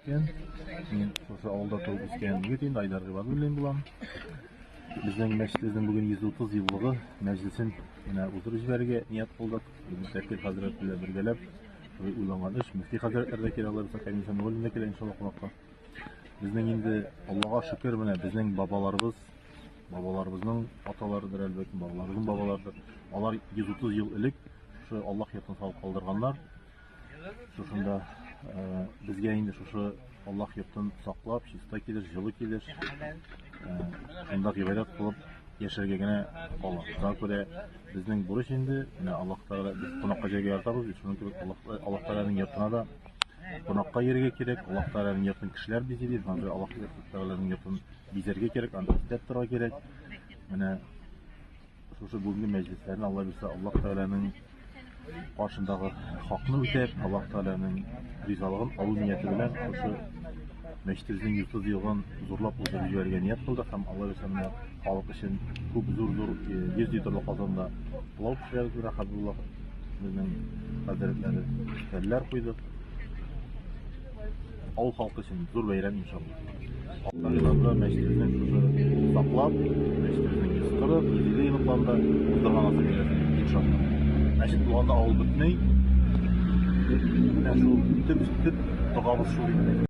ekan. Men o'sha avылда туып үскән егет инде Айдар Гыйбадуллин булам. Безнең мәчетебезнең бүген 130 еллыгы мәҗлесен менә уздырып җибәрергә ният кылдык. Мөфти хәзрәт белән бергәләп уйланган эш. Мөфти хәзрәтләр дә килә, алар комиссия ноль килә иншаллах кунакка. Безнең инде Аллага шөкер менә безнең бабаларыбызның аталарыдыр әлбәттә, бабаларыбызның бабаларыдыр. Алар 130 ел элек шушы Аллаһ йортын салып калдырганнар. Шушында безгә инде шушы Аллаһ йортын саклап, чиста килеш, җылы килеш, шунда гыйбадәт кылып яшәргә генә кала. Шуңа күрә безнең бурыч инде менә Аллаһ Тәгалә без кунакка җәйгә яратабыз, шуның кебек Аллаһ Тәгаләнең йортына да кунакка йөрергә кирәк. Аллаһ Тәгаләнең йортын кешеләр бизи, анда Аллаһ Тәгаләнең йортын бизәргә кирәк, анда истәп торырга кирәк. Менә шушы бүгенге мәҗлесләрне Алла бирсә, Аллаһ Тәгаләнең каршындагы хакны үтәп, Аллаһ Тәгаләнең ризалыгын алу нияте белән шушы мәчетебезнең 130 елын зурлап уздырып җибәргә ният кылдык һәм Алла бирсә менә халык өчен күп зур 100 литрлы казанда пылау пешерәбез, Хәбибулла безнең хәзрәтләре тәлләр куйды. Авыл халкы өчен зур бәйрәм иншаллах. Аллаһ мәчетебезнең шушы саклап, мәчетебезнең 140-150 еллыкларында уздырган аса бирәсен иншаллах. Мәчет булганда авыл бетмәй. Менә шул төп догабыз шул.